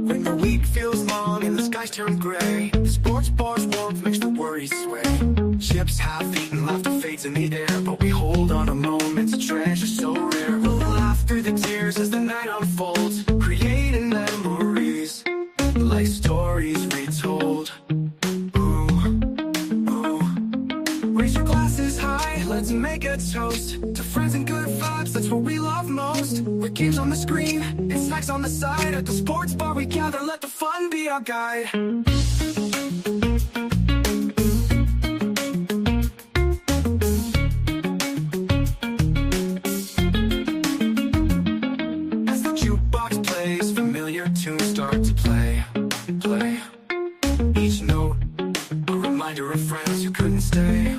When the week feels long and the skies turn gray, the sports bar's warmth makes the worries sway. Chips half-eaten, laughter fades in the air, but we hold on to moments, a treasure so rare. We'll laugh through the tears as the night unfolds, creating memories like stories retold. Ooh, ooh. Raise your glasses high, let's make a toast to friends and good vibes, that's what we love most. With games on the screen and snacks on the side, at the sports bar we gather, let the fun be our guide. As the jukebox plays, familiar tunes start to play. Each note, a reminder of friends who couldn't stay.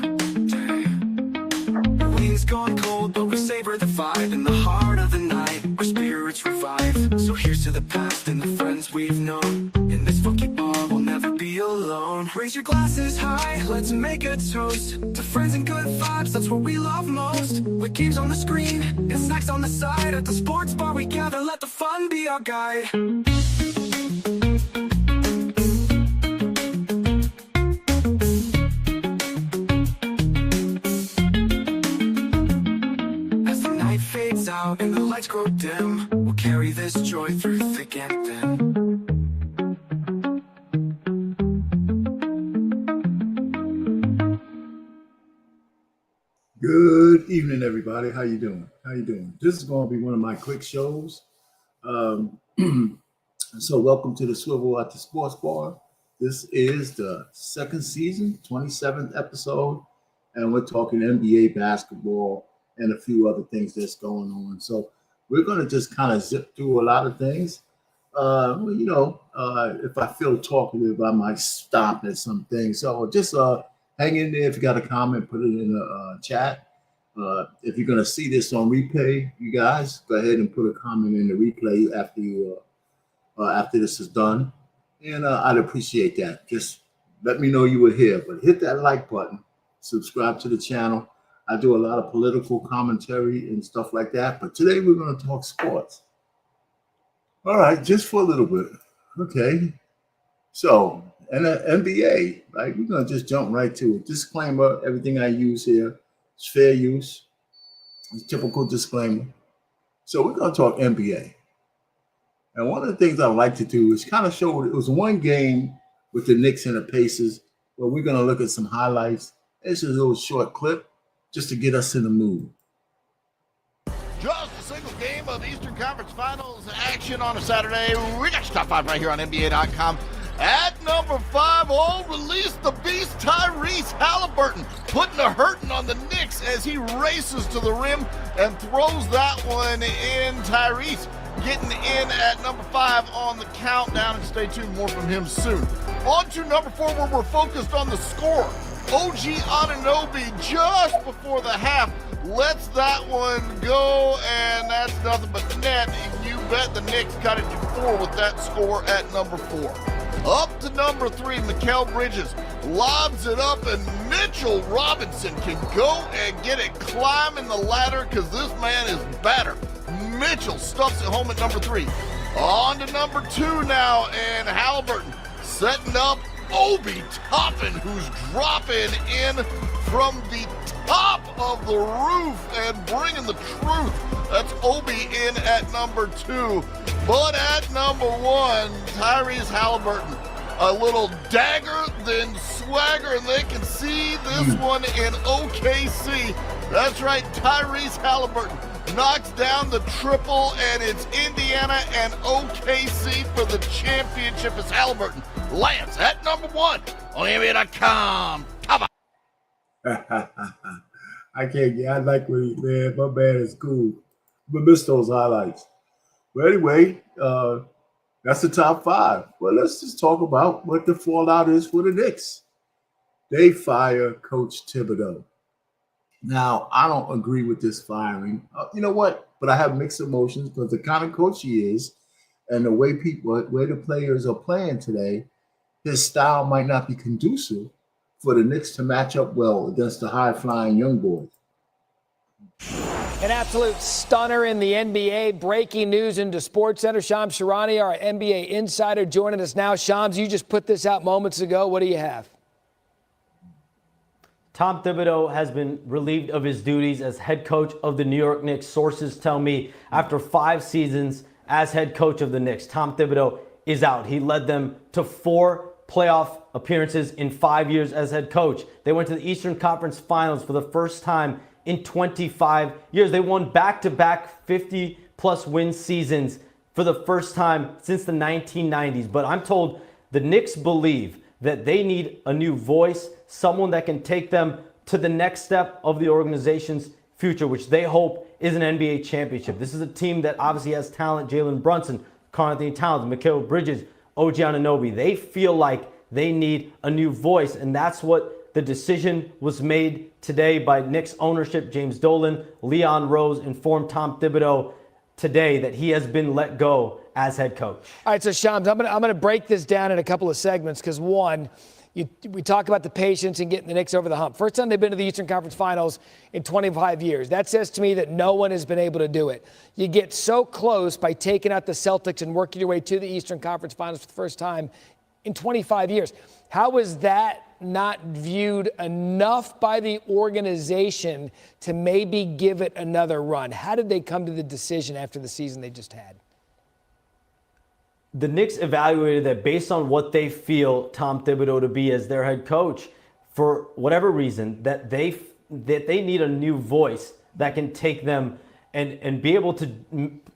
Wings gone cold, but we savor the vibe in the heart of the night, our spirits revive. So here's to the past and the friends we've known. In this funky bar, we'll never be alone. Raise your glasses high, let's make a toast to friends and good vibes, that's what we love most. With games on the screen and snacks on the side, at the sports bar we gather, let the fun be our guide. Out and the lights grow dim, we'll carry this joy through thick and thin. Good evening, everybody. How you doing? This is going to be one of my quick shows. So welcome to the Swivel at the Sports Bar. This is the second season, 27th episode, and we're talking NBA basketball and a few other things that's going on. So we're going to just kind of zip through a lot of things. If I feel talkative, I might stop at some things. So just hang in there. If you got a comment, put it in the chat. If you're going to see this on replay, you guys, go ahead and put a comment in the replay after this is done. And I'd appreciate that. Just let me know you were here. But hit that like button. Subscribe to the channel. I do a lot of political commentary and stuff like that, but today we're going to talk sports. All right, just for a little bit. Okay. So, and the NBA, right? We're going to just jump right to it. Disclaimer, everything I use here is fair use. It's a typical disclaimer. So we're going to talk NBA. And one of the things I like to do is kind of show, it was one game with the Knicks and the Pacers where we're going to look at some highlights. It's just a little short clip, just to get us in the mood. Just a single game of Eastern Conference Finals action on a Saturday. We got your top five right here on NBA.com. At number 5, release the beast Tyrese Halliburton, putting a hurting on the Knicks as he races to the rim and throws that one in. Tyrese getting in at number 5 on the countdown, and stay tuned, more from him soon. On to number 4, where we're focused on the score. OG Anunoby just before the half lets that one go, and that's nothing but net. You bet the Knicks got it to 4 with that score at number 4. Up to number 3, Mikal Bridges lobs it up, and Mitchell Robinson can go and get it climbing the ladder because this man is better. Mitchell stuffs it home at number 3. On to number 2 now, and Halliburton setting up Obi Toppin, who's dropping in from the top of the roof and bringing the truth. That's Obi in at number 2. But at number 1, Tyrese Halliburton, a little dagger, then swagger, and they can see this one in OKC. That's right, Tyrese Halliburton knocks down the triple, and it's Indiana and OKC for the championship as Halliburton lands at number 1 on NBA.com. I like when man, my man is cool. But miss those highlights. But anyway, that's the top 5. Well, let's just talk about what the fallout is for the Knicks. They fire Coach Thibodeau. Now, I don't agree with this firing. You know what? But I have mixed emotions because the kind of coach he is and the way the players are playing today, his style might not be conducive for the Knicks to match up well against the high-flying young boys. An absolute stunner in the NBA. Breaking news into SportsCenter. Shams Charania, our NBA insider, joining us now. Shams, you just put this out moments ago. What do you have? Tom Thibodeau has been relieved of his duties as head coach of the New York Knicks. Sources tell me after 5 seasons as head coach of the Knicks, Tom Thibodeau is out. He led them to 4 playoff appearances in 5 years as head coach. They went to the Eastern Conference Finals for the first time in 25 years. They won back-to-back 50-plus win seasons for the first time since the 1990s. But I'm told the Knicks believe that they need a new voice, someone that can take them to the next step of the organization's future, which they hope is an NBA championship. This is a team that obviously has talent: Jalen Brunson, Karl-Anthony Towns, Mikal Bridges, OG Anunoby. They feel like they need a new voice, and that's what the decision was made today by Knicks ownership. James Dolan, Leon Rose informed Tom Thibodeau today that he has been let go as head coach. All right, so Shams, I'm gonna break this down in a couple of segments because one, we talk about the patience and getting the Knicks over the hump. First time they've been to the Eastern Conference Finals in 25 years. That says to me that no one has been able to do it. You get so close by taking out the Celtics and working your way to the Eastern Conference Finals for the first time in 25 years. How is that not viewed enough by the organization to maybe give it another run? How did they come to the decision after the season they just had? The Knicks evaluated that based on what they feel Tom Thibodeau to be as their head coach, for whatever reason, that they need a new voice that can take them and be able to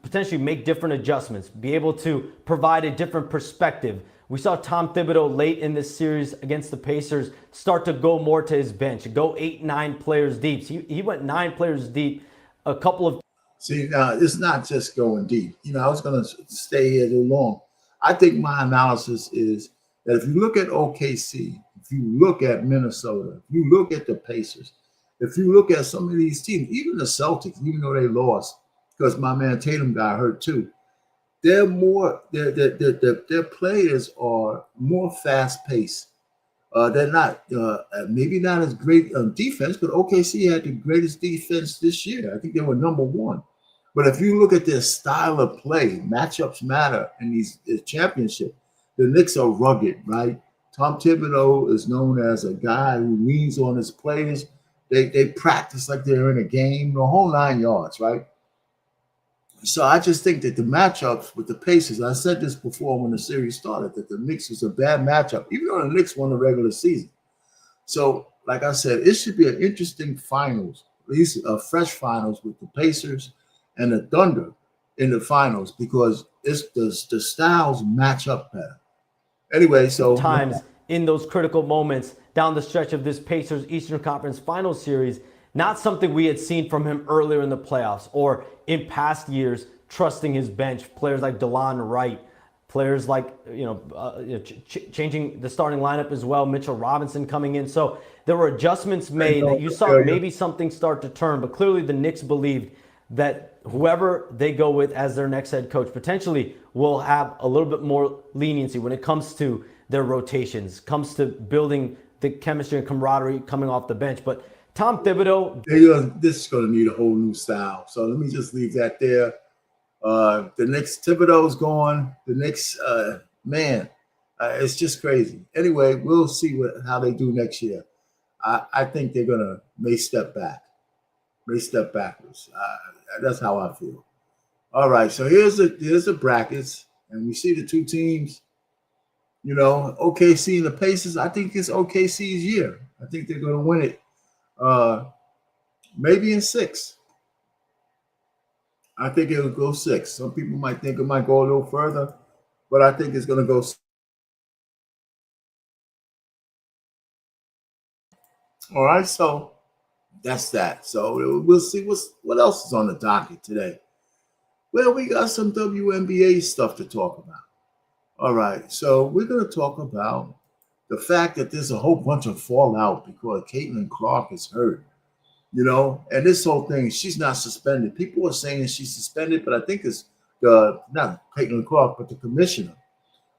potentially make different adjustments, be able to provide a different perspective. We saw Tom Thibodeau late in this series against the Pacers start to go more to his bench, go 8-9 players deep. He went 9 players deep a couple of. See, now it's not just going deep. I was going to stay here too long. I think my analysis is that if you look at OKC, if you look at Minnesota, if you look at the Pacers, if you look at some of these teams, even the Celtics, even though they lost because my man Tatum got hurt too, their players are more fast-paced. They're not maybe not as great on defense, but OKC had the greatest defense this year. I think they were number 1. But if you look at their style of play, matchups matter in these championship. The Knicks are rugged, right? Tom Thibodeau is known as a guy who leans on his players. They practice like they're in a game, the whole 9 yards, right? So I just think that the matchups with the Pacers, I said this before when the series started, that the Knicks was a bad matchup, even though the Knicks won the regular season. So, like I said, it should be an interesting finals, at least a fresh finals with the Pacers and the Thunder in the finals, because it's the styles match up better. Anyway, so times in those critical moments down the stretch of this Pacers Eastern Conference Finals series, not something we had seen from him earlier in the playoffs or in past years, trusting his bench. Players like DeLon Wright, players like changing the starting lineup as well. Mitchell Robinson coming in, so there were adjustments made that you saw maybe something start to turn. But clearly, the Knicks believed that whoever they go with as their next head coach potentially will have a little bit more leniency when it comes to their rotations, comes to building the chemistry and camaraderie coming off the bench. But Tom Thibodeau, this is going to need a whole new style. So let me just leave that there. The Knicks, Thibodeau's gone. The Knicks, it's just crazy. Anyway, we'll see how they do next year. I think they're going to may step backwards. That's how I feel. All right, so here's the brackets, and we see the 2 teams. OKC and the Pacers. I think it's OKC's year. I think they're going to win it. Maybe in 6. I think it'll go 6. Some people might think it might go a little further, but I think it's going to go 6. All right, so that's that. So we'll see what else is on the docket today. Well, we got some WNBA stuff to talk about. All right, so we're going to talk about the fact that there's a whole bunch of fallout because Caitlin Clark is hurt, and this whole thing, she's not suspended. People are saying she's suspended, but I think it's not Caitlin Clark, but the commissioner.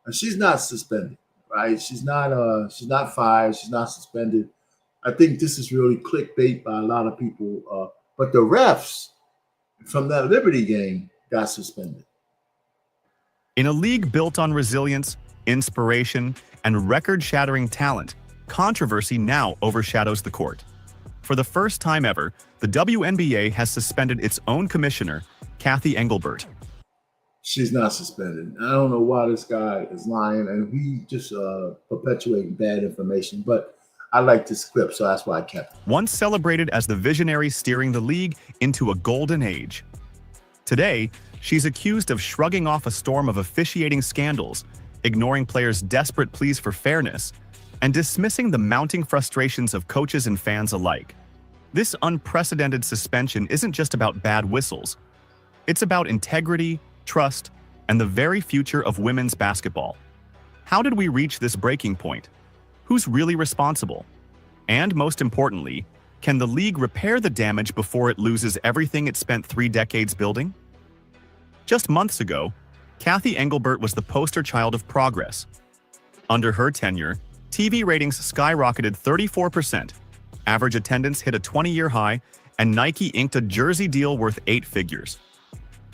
And she's not suspended. right? She's not fired. She's not suspended. I think this is really clickbait by a lot of people. But the refs from that Liberty game got suspended. In a league built on resilience, inspiration, and record-shattering talent, controversy now overshadows the court. For the first time ever, the WNBA has suspended its own commissioner, Kathy Engelbert. She's not suspended. I don't know why this guy is lying, and we just perpetuating bad information, but I like this clip, so that's why I kept it. Once celebrated as the visionary steering the league into a golden age. Today, she's accused of shrugging off a storm of officiating scandals, ignoring players' desperate pleas for fairness, and dismissing the mounting frustrations of coaches and fans alike. This unprecedented suspension isn't just about bad whistles. It's about integrity, trust, and the very future of women's basketball. How did we reach this breaking point? Who's really responsible? And most importantly, can the league repair the damage before it loses everything it spent 3 decades building? Just months ago, Kathy Engelbert was the poster child of progress. Under her tenure, TV ratings skyrocketed 34%, average attendance hit a 20-year high, and Nike inked a jersey deal worth 8 figures.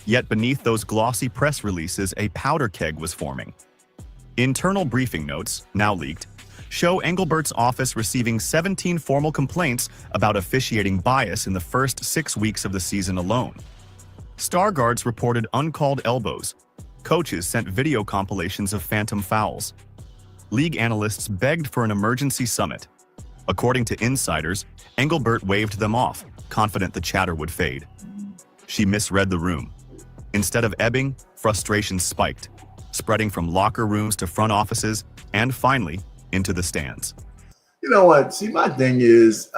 Yet beneath those glossy press releases, a powder keg was forming. Internal briefing notes, now leaked, show Engelbert's office receiving 17 formal complaints about officiating bias in the first 6 weeks of the season alone. Star guards reported uncalled elbows. Coaches sent video compilations of phantom fouls. League analysts begged for an emergency summit. According to insiders, Engelbert waved them off, confident the chatter would fade. She misread the room. Instead of ebbing, frustration spiked, spreading from locker rooms to front offices, and finally, into the stands. You know what? See, my thing is,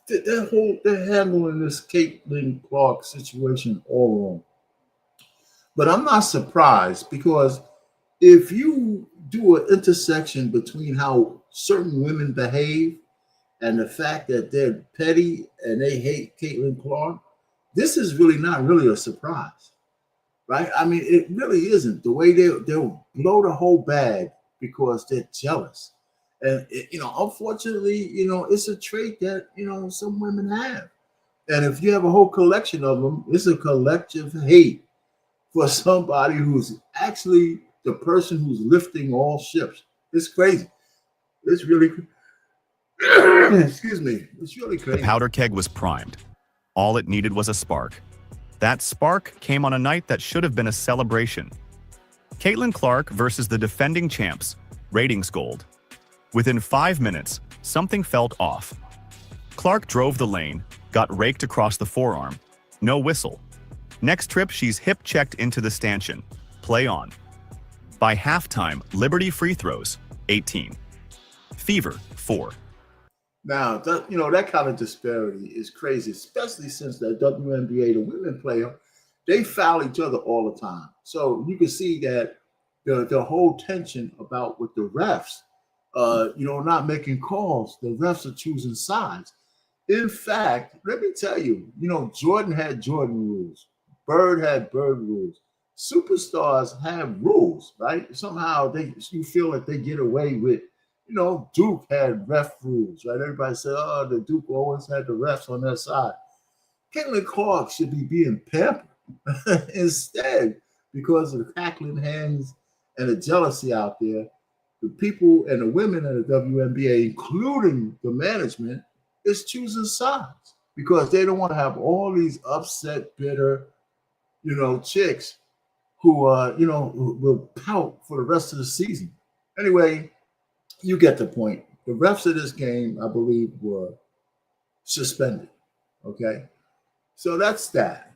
they're handling this Caitlin Clark situation all wrong. But I'm not surprised, because if you do an intersection between how certain women behave and the fact that they're petty and they hate Caitlin Clark, this is really not really a surprise, right? I mean, it really isn't. The way they'll blow the whole bag because they're jealous. And, unfortunately, it's a trait that, some women have. And if you have a whole collection of them, it's a collective hate for somebody who's actually the person who's lifting all ships. It's crazy. It's really, excuse me, it's really crazy. The powder keg was primed. All it needed was a spark. That spark came on a night that should have been a celebration. Caitlin Clark versus the defending champs, ratings gold. Within 5 minutes, something felt off. Clark drove the lane, got raked across the forearm. No whistle. Next trip, she's hip-checked into the stanchion. Play on. By halftime, Liberty free throws, 18. Fever, 4. Now, that kind of disparity is crazy, especially since the WNBA, the women player, they foul each other all the time. So you can see that the whole tension about with the refs, not making calls, the refs are choosing sides. In fact, let me tell you, Jordan had Jordan rules. Bird had Bird rules. Superstars have rules, right? Somehow you feel like they get away with, Duke had ref rules, right? Everybody said, oh, the Duke always had the refs on their side. Caitlin Clark should be being pampered instead, because of the cackling hands and the jealousy out there. The people and the women in the WNBA, including the management, is choosing sides because they don't want to have all these upset, bitter, chicks who will pout for the rest of the season. Anyway, you get the point. The refs of this game, I believe, were suspended. Okay, so that's that.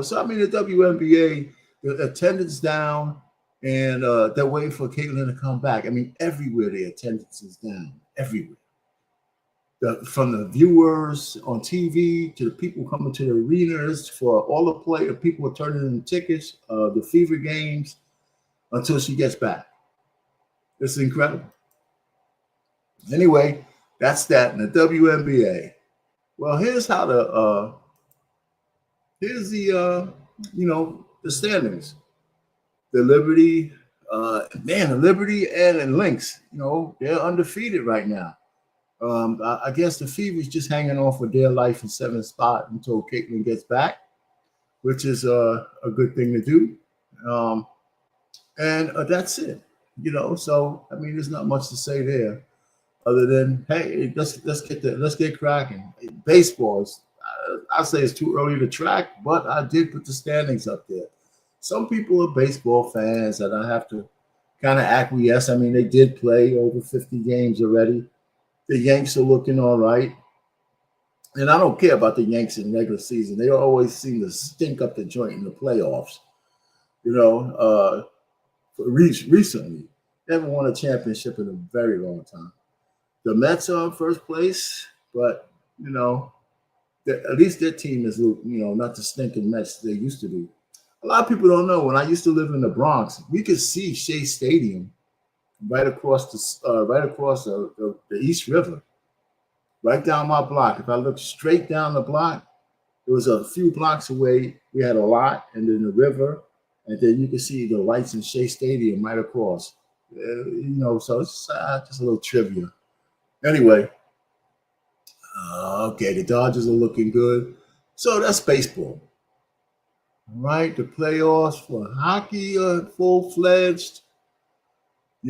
So I mean, the WNBA, the attendance down, and they're waiting for Caitlin to come back. I mean, everywhere the attendance is down. Everywhere. From the viewers on TV to the people coming to the arenas, for all the people are turning in tickets, the Fever games, until she gets back. It's incredible. Anyway, that's that in the WNBA. Well, here's how the standings. The Liberty Man, Liberty and Lynx, they're undefeated right now. I guess the Fever's just hanging on for dear life in 7th spot until Caitlin gets back, which is a good thing to do. And that's it. So I mean, there's not much to say there, other than hey, let's get cracking. Baseball, I say it's too early to track, but I did put the standings up there. Some people are baseball fans, and I have to kind of acquiesce. I mean, they did play over 50 games already. The Yanks are looking all right. And I don't care about the Yanks in regular season. They always seem to stink up the joint in the playoffs. Recently, they haven't won a championship in a very long time. The Mets are in first place, but, at least their team is, not the stinking Mets they used to be. A lot of people don't know, when I used to live in the Bronx, we could see Shea Stadium right across the East River, right down my block. If I look straight down the block, it was a few blocks away. We had a lot, and then the river, and then you can see the lights in Shea Stadium right across. So it's just a little trivia. Anyway, okay, the Dodgers are looking good. So that's baseball. All right, the playoffs for hockey are full-fledged. I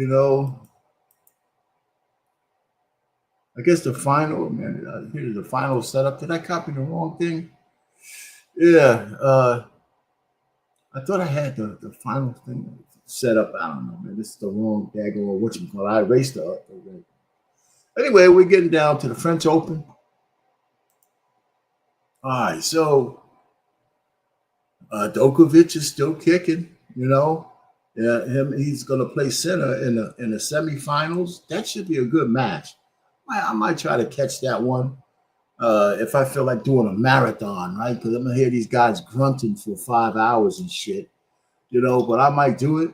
guess the final, man, here's the final setup. Did I copy the wrong thing? Yeah, I thought I had the final thing set up. I don't know, man. This is the wrong daggone whatchamacallit. I erased it already. Anyway, we're getting down to the French Open. All right, so Djokovic is still kicking, Yeah, he's going to play center in the semifinals. That should be a good match. I might try to catch that one if I feel like doing a marathon, right? Because I'm going to hear these guys grunting for 5 hours and shit, but I might do it.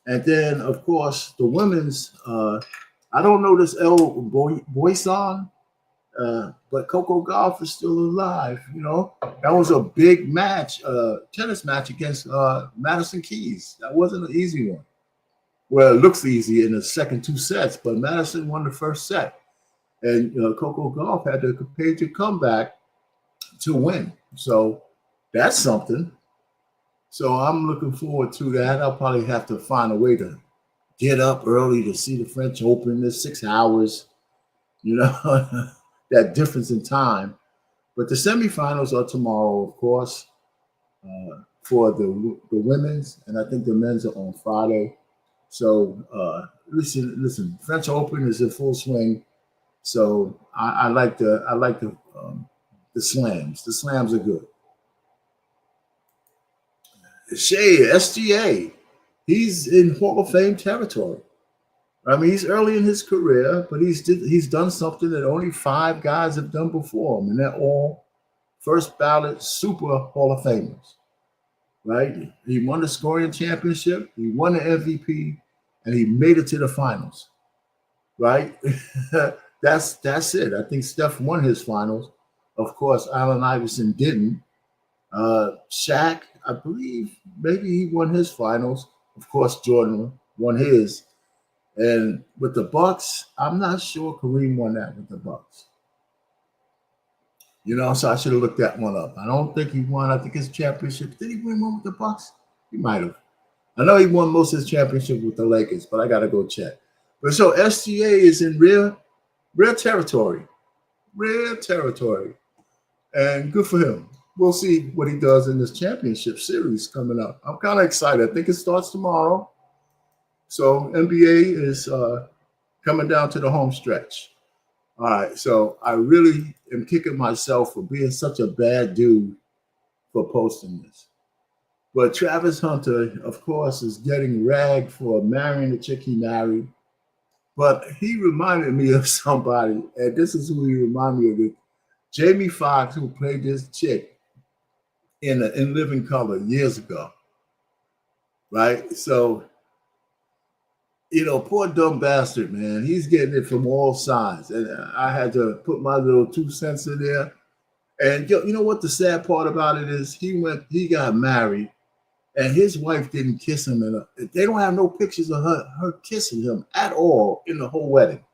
And then, of course, the women's, I don't know this Boyson, but Coco Gauff is still alive, That was a big match, tennis match against Madison Keys. That wasn't an easy one. Well, it looks easy in the second 2 sets, but Madison won the first set. And Coco Gauff had to page a comeback to win. So that's something. So I'm looking forward to that. I'll probably have to find a way to get up early to see the French Open. There's 6 hours, that difference in time. But the semifinals are tomorrow, of course, for the women's, and I think the men's are on Friday. So listen, French Open is in full swing. So I like the slams. The slams are good. Shea, SGA, he's in Hall of Fame territory. I mean, he's early in his career, but he's done something that only 5 guys have done before him, and they're all first ballot super Hall of Famers, right? He won the scoring championship, he won the MVP, and he made it to the finals, right? That's it. I think Steph won his finals. Of course, Allen Iverson didn't. Shaq, I believe, maybe he won his finals. Of course, Jordan won his. And with the Bucks, I'm not sure Kareem won that with the Bucks. So I should have looked that one up. I don't think he won. I think his championship. Did he win one with the Bucks? He might have. I know he won most of his championship with the Lakers, but I got to go check. But so SGA is in real territory. Real territory. And good for him. We'll see what he does in this championship series coming up. I'm kind of excited. I think it starts tomorrow. So NBA is coming down to the home stretch. All right. So I really am kicking myself for being such a bad dude for posting this. But Travis Hunter, of course, is getting ragged for marrying the chick he married. But he reminded me of somebody, and this is who he reminded me of. Jamie Foxx, who played this chick in Living Color years ago, right? So, poor dumb bastard, man. He's getting it from all sides. And I had to put my little 2 cents in there. And you know what the sad part about it is? He got married, and his wife didn't kiss him. And they don't have no pictures of her kissing him at all in the whole wedding.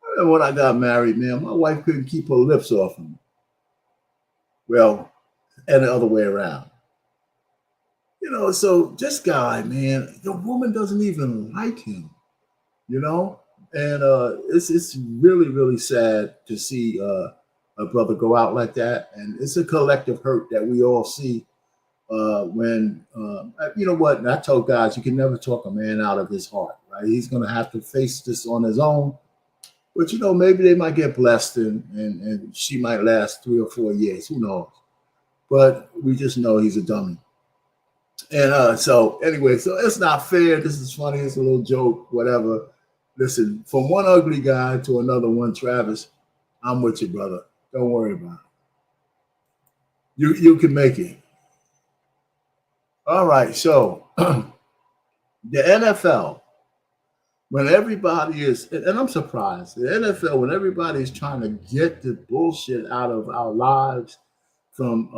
I remember when I got married, man, my wife couldn't keep her lips off him. Well, and the other way around. So this guy, man, the woman doesn't even like him, and it's really, really sad to see a brother go out like that. And it's a collective hurt that we all see when, you know what, and I told guys, you can never talk a man out of his heart, right? He's going to have to face this on his own. But, maybe they might get blessed and she might last 3 or 4 years. Who knows? But we just know he's a dummy. And so anyway, so it's not fair. This is funny. It's a little joke, whatever. Listen, from one ugly guy to another one, Travis, I'm with you, brother. Don't worry about it. You can make it. All right. So the NFL, when everybody is, and I'm surprised, the NFL, when everybody is trying to get the bullshit out of our lives from,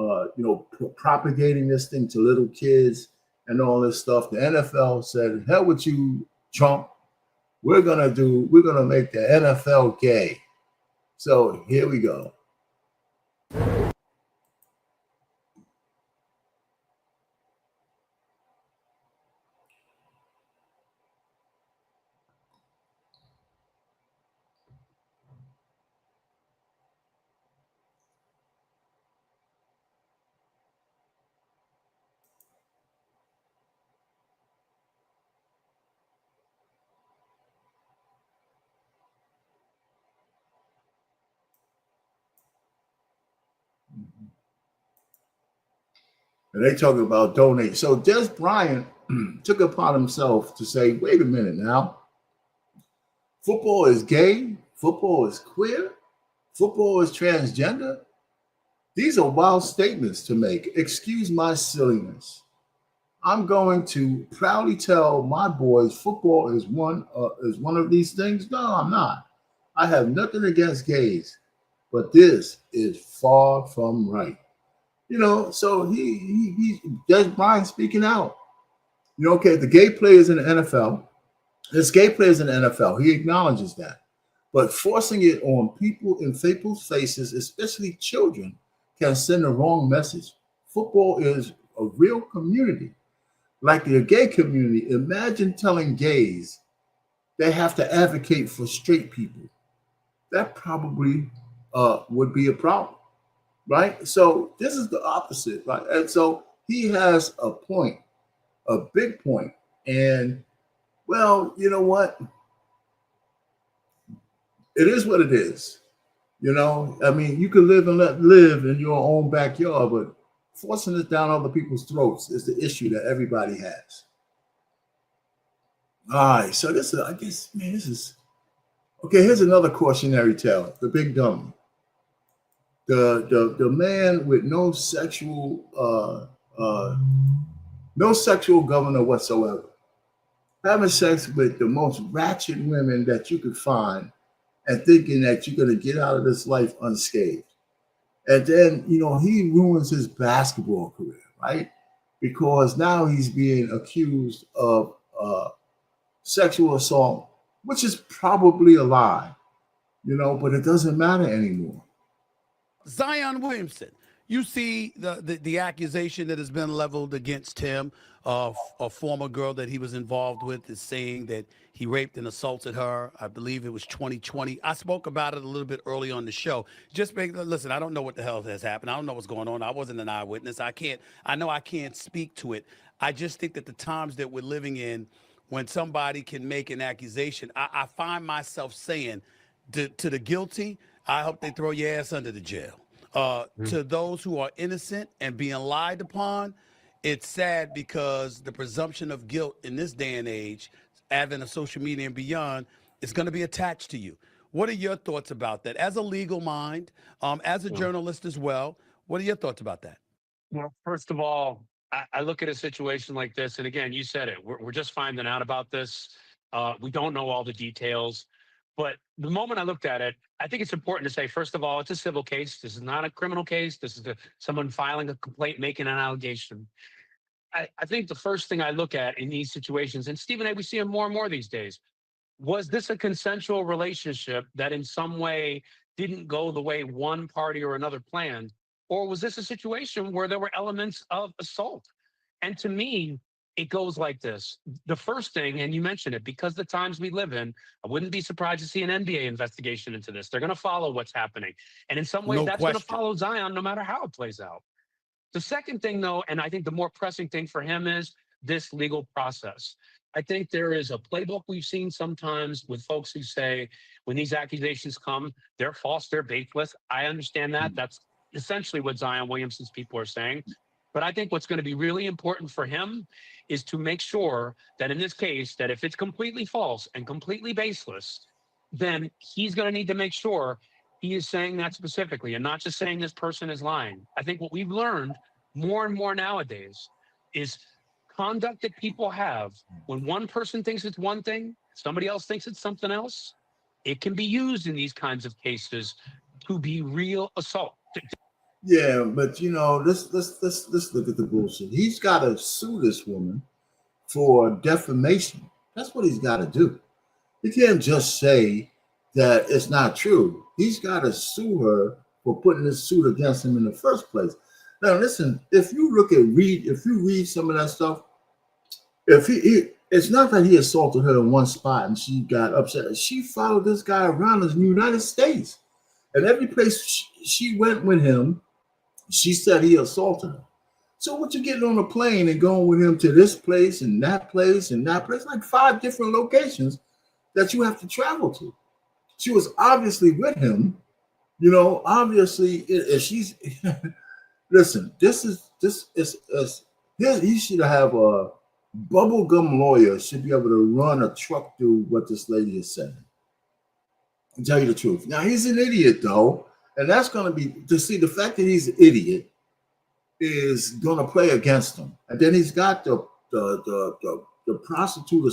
propagating this thing to little kids and all this stuff, the NFL said, hell with you, Trump. We're going to make the NFL gay. So here we go. And they talking about donate. So Des Bryant took upon himself to say, wait a minute now. Football is gay. Football is queer. Football is transgender. These are wild statements to make. Excuse my silliness. I'm going to proudly tell my boys football is one of these things. No, I'm not. I have nothing against gays, but this is far from right. So he Des Bryant speaking out. Okay, the gay players in the NFL, there's gay players in the NFL. He acknowledges that. But forcing it on people in people's faces, especially children, can send the wrong message. Football is a real community. Like the gay community, imagine telling gays they have to advocate for straight people. That probably would be a problem. Right? So this is the opposite, right? And so he has a point, a big point. And well, you know what? It is what it is. I mean, you can live and let live in your own backyard, but forcing it down other people's throats is the issue that everybody has. All right. So this is okay. Here's another cautionary tale, the big dummy. The man with no sexual governor whatsoever, having sex with the most ratchet women that you could find, and thinking that you're going to get out of this life unscathed. And then he ruins his basketball career, right? Because now he's being accused of sexual assault, which is probably a lie, but it doesn't matter anymore. Zion Williamson, you see the accusation that has been leveled against him. A former girl that he was involved with is saying that he raped and assaulted her. I believe it was 2020. I spoke about it a little bit early on the show. Listen, I don't know what the hell has happened. I don't know what's going on. I wasn't an eyewitness. I know I can't speak to it. I just think that the times that we're living in, when somebody can make an accusation, I find myself saying to the guilty, I hope they throw your ass under the jail. To those who are innocent and being lied upon, it's sad because the presumption of guilt in this day and age, advent of social media and beyond, is going to be attached to you. What are your thoughts about that? As a legal mind, as a journalist as well, what are your thoughts about that? Well, first of all, I look at a situation like this, and again, you said it, we're just finding out about this. We don't know all the details. But the moment I looked at it, I think it's important to say, first of all, it's a civil case. This is not a criminal case. This is someone filing a complaint, making an allegation. I think the first thing I look at in these situations, and Stephen A, we see them more and more these days, was this a consensual relationship that in some way didn't go the way one party or another planned? Or was this a situation where there were elements of assault? And to me, it goes like this. The first thing, and you mentioned it, because the times we live in, I wouldn't be surprised to see an NBA investigation into this. They're going to follow what's happening. And in some ways, No that's going to question. follow Zion no matter how it plays out. The second thing, though, and I think the more pressing thing for him is this legal process. I think there is a playbook we've seen sometimes with folks who say when these accusations come, they're false, they're baseless. I understand that. That's essentially what Zion Williamson's people are saying. But I think what's going to be really important for him is to make sure that in this case, that if it's completely false and completely baseless, then he's going to need to make sure he is saying that specifically and not just saying this person is lying. I think what we've learned more and more nowadays is conduct that people have when one person thinks it's one thing, somebody else thinks it's something else. It can be used in these kinds of cases to be real assault. Yeah, but you know, let's look at the bullshit. He's got to sue this woman for defamation. That's what he's got to do. He can't just say that it's not true. He's got to sue her for putting this suit against him in the first place. Now, listen, if you read some of that stuff, it's not that he assaulted her in one spot and she got upset. She followed this guy around in the United States, and every place she went with him, she said he assaulted her. So what you getting on a plane and going with him to this place and that place and that place, like 5 different locations that you have to travel to. She was obviously with him, you know. Obviously, if she's listen, he should have a bubblegum lawyer should be able to run a truck through what this lady is saying. To tell you the truth. Now he's an idiot though, and that's going to be to see the fact that he's an idiot is going to play against him. And then he's got the prostitute,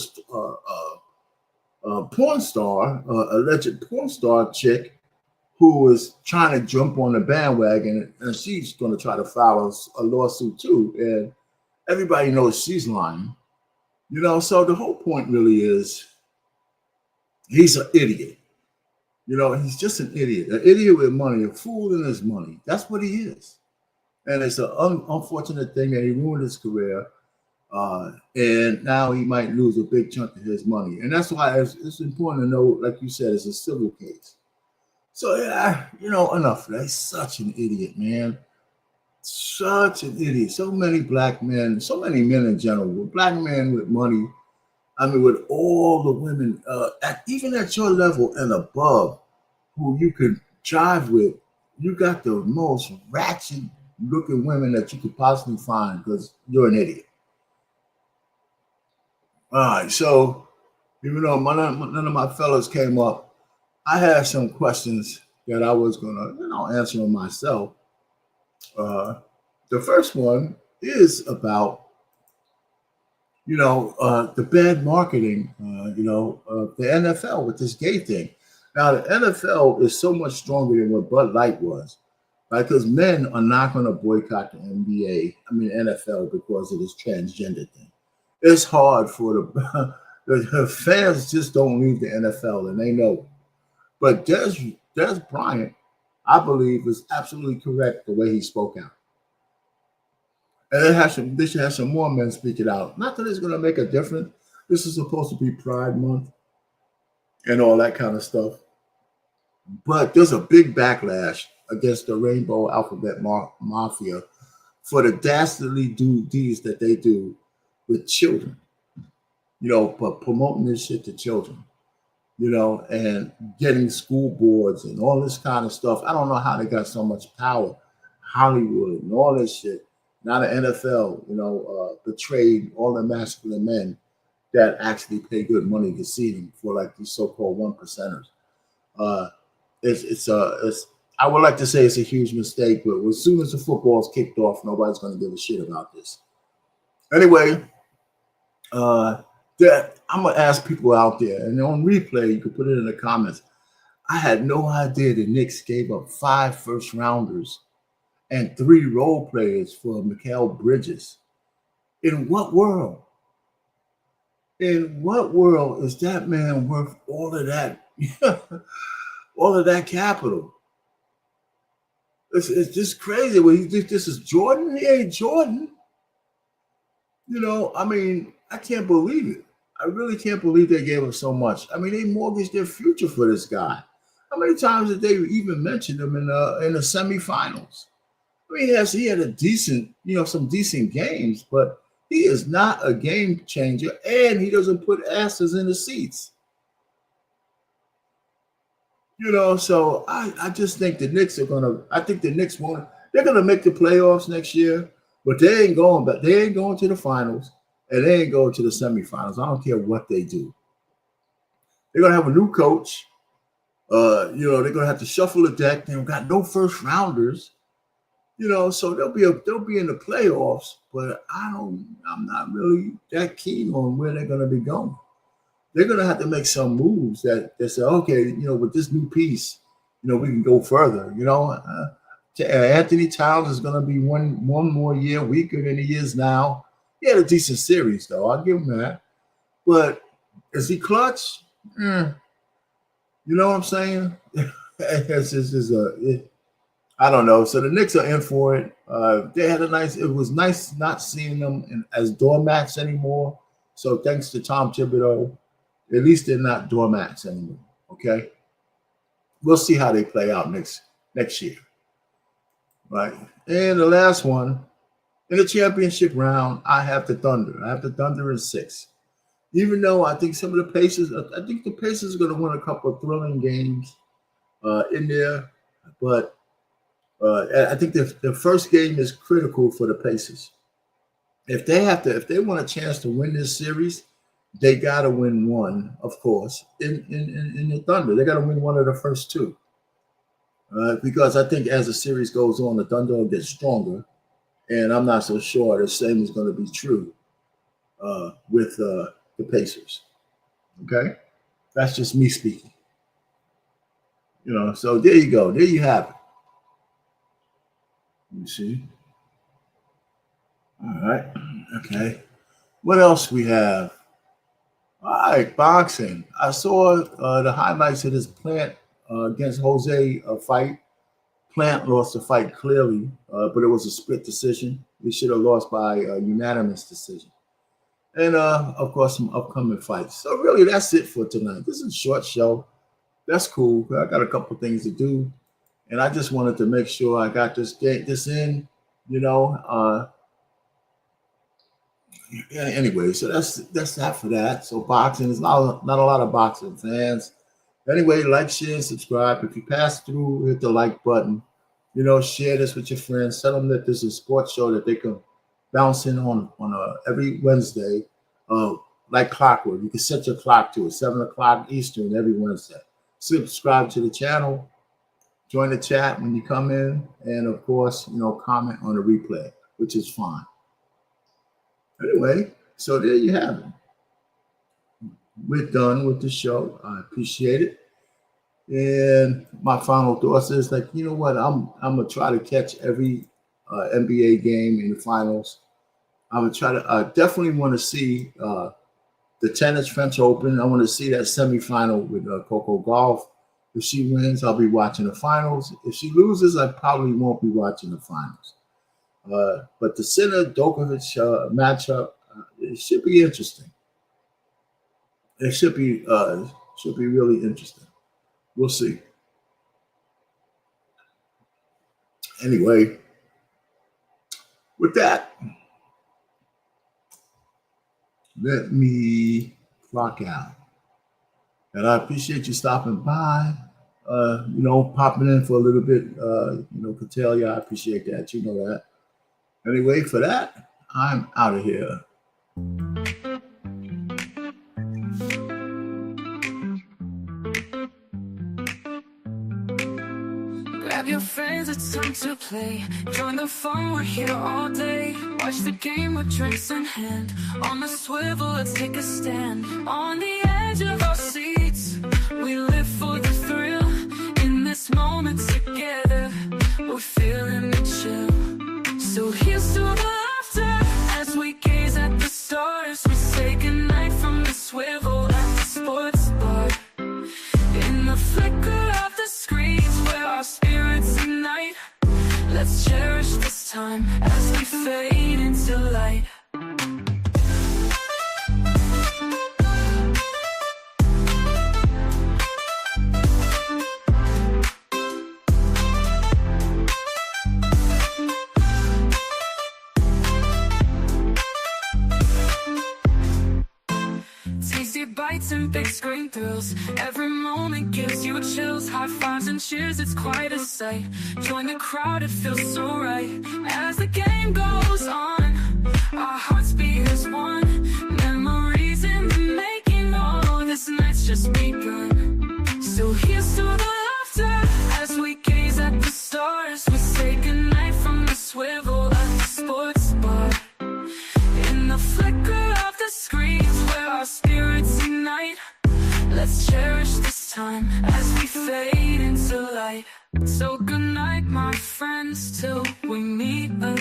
porn star, alleged porn star chick who is trying to jump on the bandwagon, and she's going to try to file a lawsuit too. And everybody knows she's lying, you know. So the whole point really is he's an idiot. You know, he's just an idiot with money, a fool in his money. That's what he is. And it's an unfortunate thing that he ruined his career. And now he might lose a big chunk of his money. And that's why it's important to know, like you said, it's a civil case. So, yeah, you know, enough. He's such an idiot, man. Such an idiot. So many black men, so many men in general, black men with money. I mean, with all the women, even at your level and above, who you could drive with, you got the most ratchet looking women that you could possibly find because you're an idiot. All right, so even though none of my fellas came up, I had some questions that I was gonna, answer them myself. The first one is about, the bad marketing, the NFL with this gay thing. Now, the NFL is so much stronger than what Bud Light was, right? Because men are not going to boycott the NFL because of this transgender thing. It's hard for the fans just don't leave the NFL, and they know. But Des Bryant, I believe, is absolutely correct the way he spoke out. And they should have some more men speak it out. Not that it's going to make a difference. This is supposed to be Pride Month and all that kind of stuff. But there's a big backlash against the Rainbow Alphabet Mafia for the dastardly deeds that they do with children, but promoting this shit to children, and getting school boards and all this kind of stuff. I don't know how they got so much power. Hollywood and all this shit. Now the NFL, betrayed all the masculine men that actually pay good money to see them for like these so-called 1%ers. I would like to say it's a huge mistake, but as soon as the football's kicked off, nobody's going to give a shit about this. Anyway, I'm going to ask people out there, and on replay, you can put it in the comments. I had no idea the Knicks gave up 5 first-rounders and 3 role players for Mikal Bridges In what world? In what world is that man worth all of that, all of that capital? It's just crazy. Well, you think this is Jordan? He ain't Jordan. You know, I mean, I can't believe it. I really can't believe they gave him so much. I mean, they mortgaged their future for this guy. How many times did they even mention him in the semifinals? I mean, yes, he had a decent, some decent games, but he is not a game changer, and he doesn't put asses in the seats. So I just think the Knicks are gonna. I think the Knicks won't. They're gonna make the playoffs next year, but they ain't going. But they ain't going to the finals, and they ain't going to the semifinals. I don't care what they do. They're gonna have a new coach. They're gonna have to shuffle the deck. They've got no first rounders. So they'll be in the playoffs, but I'm not really that keen on where they're gonna be going. They're gonna have to make some moves that say, okay, with this new piece, we can go further. Anthony Towns is gonna be one more year weaker than he is now. He had a decent series though, I'll give him that. But is he clutch? You know what I'm saying? I don't know. So the Knicks are in for it. They had it was nice not seeing them as doormats anymore. So thanks to Tom Thibodeau, at least they're not doormats anymore. Okay. We'll see how they play out next year. Right. And the last one, in the championship round, I have the Thunder. I have the Thunder in 6. Even though I think some of the Pacers, I think the Pacers are going to win a couple of thrilling games in there. But I think the first game is critical for the Pacers. If they want a chance to win this series, they got to win one, of course, in the Thunder. They got to win one of the first 2. Because I think as the series goes on, the Thunder will get stronger. And I'm not so sure the same is going to be true with the Pacers. Okay? That's just me speaking. So there you go. There you have it. Let me see. All right. Okay. What else we have? All right, boxing. I saw the highlights of this Plant against Jose fight. Plant lost the fight clearly, but it was a split decision. He should have lost by a unanimous decision. And, of course, some upcoming fights. So really, that's it for tonight. This is a short show. That's cool. I got a couple things to do. And I just wanted to make sure I got this in, Anyway, so that's that for that. So boxing is not a lot of boxing fans. Anyway, like, share, and subscribe. If you pass through, hit the like button. Share this with your friends. Tell them that this is a sports show that they can bounce in on every Wednesday, like clockwork. You can set your clock to it, 7 o'clock Eastern every Wednesday. Subscribe to the channel. Join the chat when you come in. And, of course, comment on the replay, which is fine. Anyway, so there you have it. We're done with the show. I appreciate it. And my final thoughts is you know what? I'm gonna try to catch every NBA game in the finals. I'm gonna try to. I definitely want to see the tennis French Open. I want to see that semifinal with Coco Gauff. If she wins, I'll be watching the finals. If she loses, I probably won't be watching the finals. But the Sinner Djokovic matchup, it should be interesting. It should be really interesting. We'll see. Anyway, with that, let me clock out. And I appreciate you stopping by. Popping in for a little bit. Catelia, I appreciate that. You know that. Anyway, for that, I'm out of here. Grab your friends, it's time to play. Join the fun, we're here all day. Watch the game with drinks in hand. On the swivel, let's take a stand. On the edge of our seats, we live for the thrill. In this moment together, we're feeling the chill. So here's to the laughter as we gaze at time as we fade into light. Tasty bites and big screen thrills. Every moment gives you chills. High fives and cheers, it's quite a sight. Join the crowd, it feels so right. As the game goes on, our hearts beat as one. Memories in the making, oh, this night's just begun. So here's to the laughter as we gaze at the stars. We say goodnight from the swivel at the sports bar. In the flicker of the screens where our spirits unite, let's cherish this time as we fade into light. So good night, my friends, till we meet again.